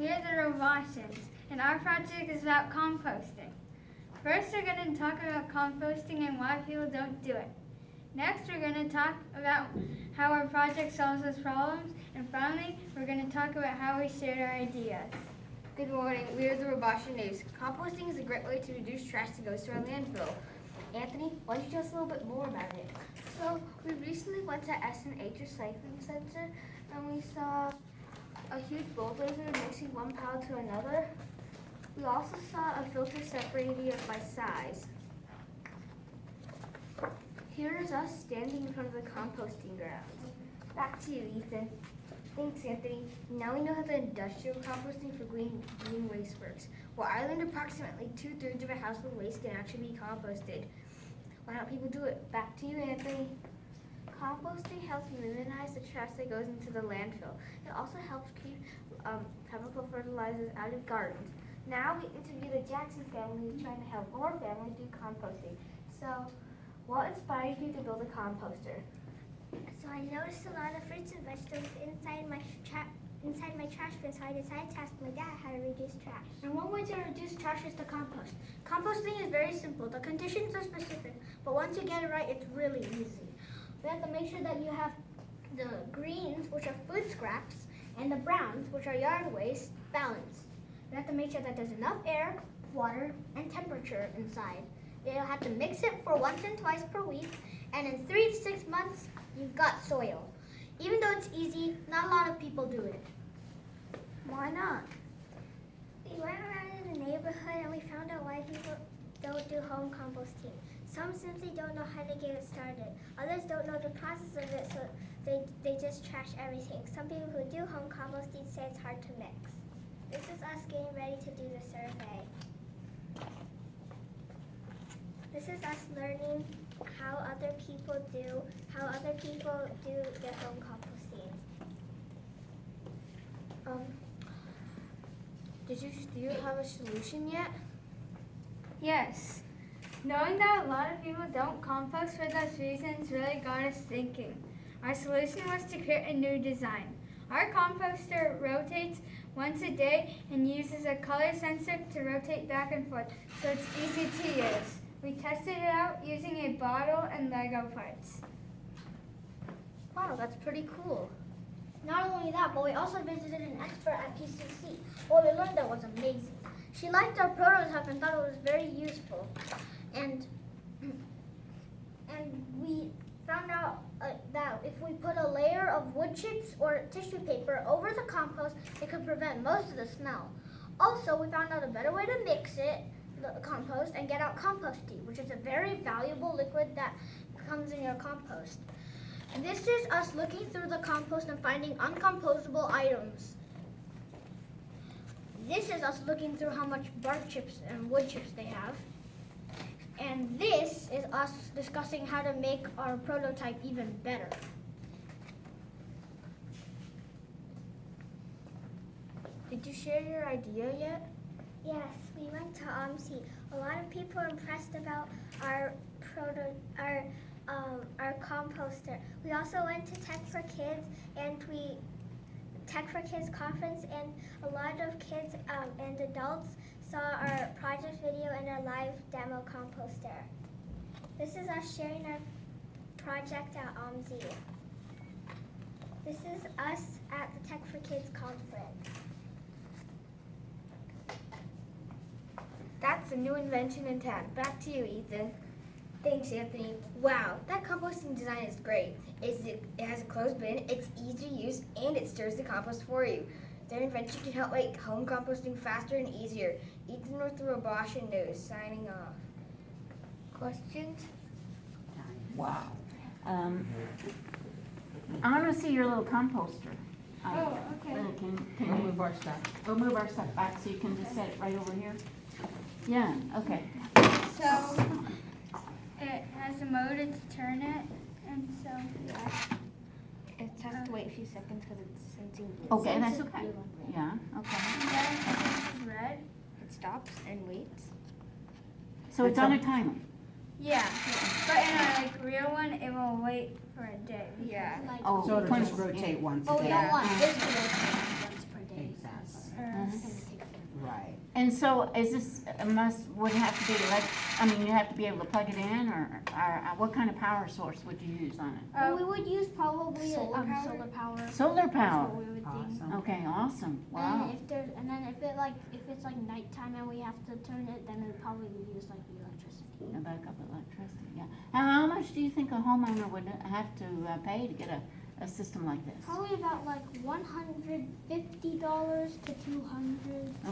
We are the Robotians, and our project is about composting. First, we're going to talk about composting and why people don't do it. Next, we're going to talk about how our project solves those problems. And finally, we're going to talk about how we shared our ideas. Good morning, we are the Robotian News. Composting is a great way to reduce trash that goes to our landfill. Anthony, why don't you tell us a little bit more about it? So, we recently went to S&H Recycling Center and we saw a huge bulldozer mixing one pile to another. We also saw a filter separating it by size. Here is us standing in front of the composting ground. Back to you, Ethan. Thanks, Anthony. Now we know how the industrial composting for green waste works. Well, I learned approximately 2/3 of a household waste can actually be composted. Why don't people do it? Back to you, Anthony. Composting helps minimize the trash that goes into the landfill. It also helps keep chemical fertilizers out of gardens. Now we interview the Jackson family who's trying to help more families do composting. So, what inspired you to build a composter? So I noticed a lot of fruits and vegetables inside my trash bin, so I decided to ask my dad how to reduce trash. And one way to reduce trash is to compost. Composting is very simple. The conditions are specific, but once you get it right, it's really easy. We have to make sure that you have the greens, which are food scraps, and the browns, which are yard waste, balanced. We have to make sure that there's enough air, water, and temperature inside. You'll have to mix it for once and twice per week, and in 3 to 6 months, you've got soil. Even though it's easy, not a lot of people do it. Why not? We went around in the neighborhood and we found out why people don't do home composting. Some simply don't know how to get it started. Others don't know the process of it, so they just trash everything. Some people who do home composting say it's hard to mix. This is us getting ready to do the survey. This is us learning how other people do their home composting. Do you have a solution yet? Yes. Knowing that a lot of people don't compost for those reasons really got us thinking. Our solution was to create a new design. Our composter rotates once a day and uses a color sensor to rotate back and forth, so it's easy to use. We tested it out using a bottle and Lego parts. Wow, that's pretty cool. Not only that, but we also visited an expert at PCC. What we learned there was amazing. She liked our prototype and thought it was very useful. And we found out that if we put a layer of wood chips or tissue paper over the compost, it could prevent most of the smell. Also, we found out a better way to mix it, the compost, and get out compost tea, which is a very valuable liquid that comes in your compost. This is us looking through the compost and finding uncomposable items. This is us looking through how much bark chips and wood chips they have. And this is us discussing how to make our prototype even better. Did you share your idea yet? Yes, we went to OMSI. A lot of people are impressed about our composter. We also went to Tech for Kids conference, and a lot of kids and adults saw our project video and our live demo composter. This is us sharing our project at OMSI. This is us at the Tech for Kids conference. That's a new invention in town. Back to you, Ethan. Thanks, Anthony. Wow, that composting design is great. It has a closed bin, it's easy to use, and it stirs the compost for you. Their invention can help make home composting faster and easier. Ethan with the Robotian News, signing off. Questions? Wow. I want to see your little composter. Okay. Can you move our stuff? We'll move our stuff back so you can just set it right over here. Yeah, okay. So it has a motor to turn it, and so It has to wait a few seconds because it's sensing blue. Okay, that's okay. Yeah, okay. then it's red. It stops and waits. So it's on a timer. Yeah, but in a real one, it will wait for a day. Yeah. Oh, So it'll 20 just rotate once But a we day. don't want this to rotate once per day. Exactly. Right. And so is this, would have to be you have to be able to plug it in, or what kind of power source would you use on it? Well, we would use probably Solar power? solar power. Solar That's power. what we would think. Awesome. Okay, awesome, wow. And then if it's like nighttime and we have to turn it, then it would probably use like the electricity. A backup electricity, yeah. How much do you think a homeowner would have to pay to get a system like this? Probably about like $150 to $200.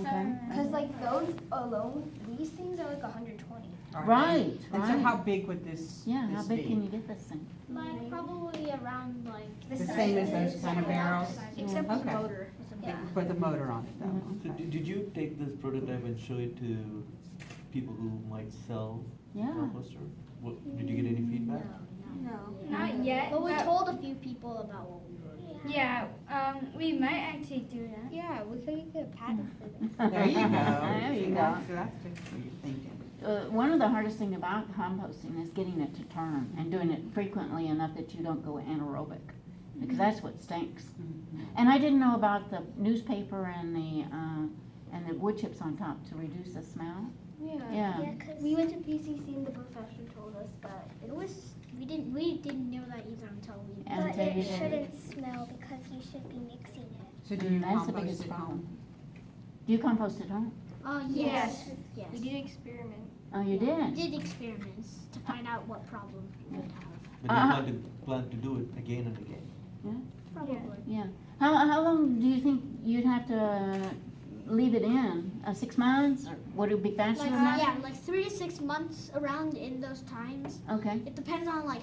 Okay. Because like those alone, these things are like 120. Right, And so right. how big would this Yeah, how this big be? can you get this thing? Like probably around like The same as those kind of barrels? except for the Okay. motor. Put the motor on it though. Mhm. So Okay. did you take this prototype and show it to people who might sell Yeah. composter? Did you get any feedback? No. Not yet. But we but- told a few people about what we were doing. Yeah, we might actually do that. Yeah, we could get a patent for this. There you go. There you go. So that's just what you're thinking. One of the hardest thing about composting is getting it to turn and doing it frequently enough that you don't go anaerobic, because that's what stinks. Mhm. And I didn't know about the newspaper and the wood chips on top to reduce the smell. Yeah. Yeah. Yeah, 'cause We went to PCC and the professor told us that It was we didn't know that either until we. And but until it you did. shouldn't smell because you should be mixing it. So do you That's the compost biggest at problem. home? Do you compost at home? Yes. we did experiment. Oh, you We did? did experiments to find out what problem we would have. But you plan to do it again and again. Probably. Yeah. How long do you think you'd have to leave it in? 6 months, or would it be faster Like than that? yeah, like 3 to 6 months around in those times. Okay. It depends on like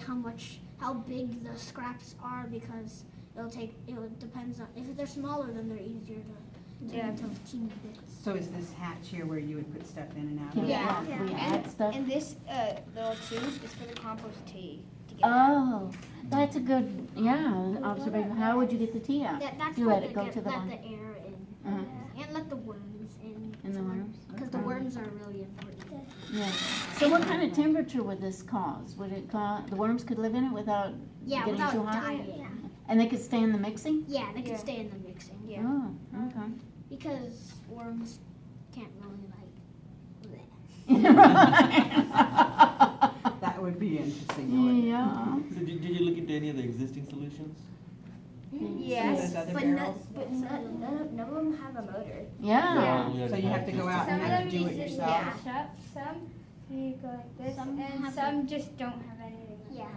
how big the scraps are, because it depends on, if they're smaller then they're easier to to teeny bits. So is this hatch here where you would put stuff in and out Can of? we, Yeah. can we add stuff? And this little tube is for the compost tea. To get Oh, that's a good, observation. How would you get the tea out? That's You for let to it go get- to the let bottom? the air in Uh-huh. and let the worms in. In the worms? Because the Okay. worms are really important. Yeah. So what kind of temperature would this cause? Would it cause, the worms could live in it without Yeah, getting without too hot? dying. And they could stay in the mixing? Yeah, they can Yeah. stay in the mixing. Yeah. Oh, okay. Because worms can't really like. That would be interesting, wouldn't it? Yeah. So did you look into any of the existing solutions? Yes, Those other but, barrels? none of them have a motor. Yeah. Yeah. So you have to go out and Some of have to them do it use this yourself? shut, some you go like this, Some and have some just don't have anything. Yeah.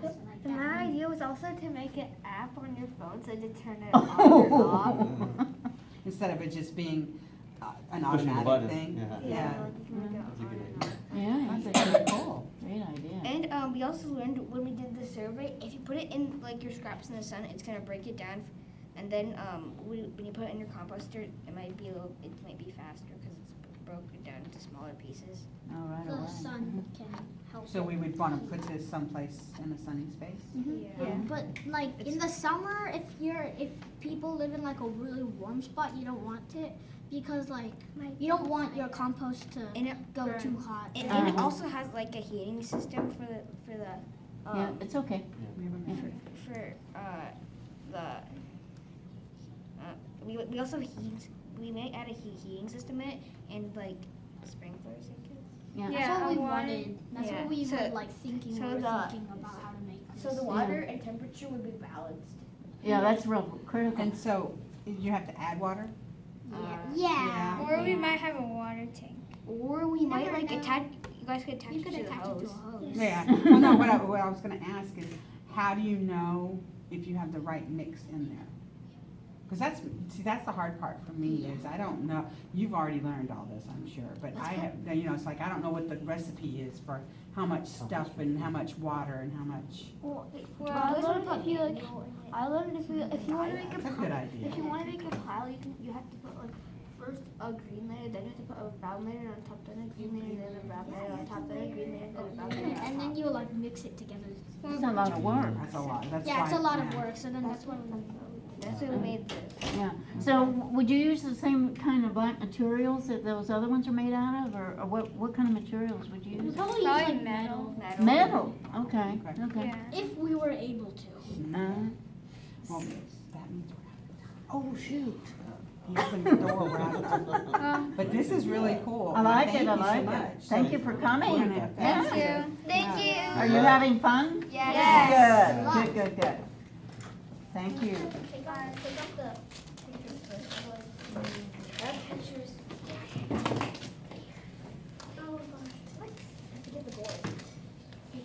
My idea was also to make an app on your phone so to turn it Oh. on or off. Instead of it just being an Pushing the automatic button. thing? Yeah. Yeah. like you can make it That's a on good and idea. off. Yeah, That's that's pretty cool. great idea. And we also learned when we did the survey, if you put it in like your scraps in the sun, it's gonna break it down. And then when you put it in your composter, it might be faster because it's broken down into smaller pieces. Oh, right The away. sun can help. So we would want to put this someplace in a sunny space? Yeah. But like in the summer, if people live in like a really warm spot, you don't want it, because like you don't want your compost to And it go too hot. and it also has like a heating system for the Yeah, it's okay. We have a minute. for the we also have we may add a heating system in it and like sprinklers I guess. Yeah. That's Yeah, what we I wanted- wanted. That's yeah. what we So- were like thinking. so we were the- thinking about how to make this. So the water and temperature would be balanced. Yeah, that's real critical. And so you have to add water? yeah. Or we might have a water tank. Or we might never like know. attach. You guys could attach You it could to the attach it hose. to a hose. Yeah. Well, no, what I was going to ask is, how do you know if you have the right mix in there? Because that's the hard part for me is I don't know. You've already learned all this, I'm sure, but I have. It's like I don't know what the recipe is for how much stuff and how much water and how much. Well, I learned if you want to make That's a good idea. if you want to make a pile, you have to put like first a green layer, then you have to put a brown layer on top, then a green layer, then a brown layer on top, then a green layer, then a brown layer on top. And then you like mix it together. It's a lot of work. That's a lot. That's Yeah, it's a why- lot of yeah. work. So then that's what we. That's why we made this. Yeah. So would you use the same kind of black materials that those other ones are made out of, or what kind of materials would you We use? probably use Probably like metal. Metal. Okay. Okay. Okay. Yeah. if we were able to. Well, that means we're out of time. Oh shoot. He opened the door right. But this is really cool. I like Thank it, I you so like much. it. Thank you for We're coming. gonna have to- Thank you. Thank you. Are you having fun? Yes. Good, good, good, good. Thank you. Take off the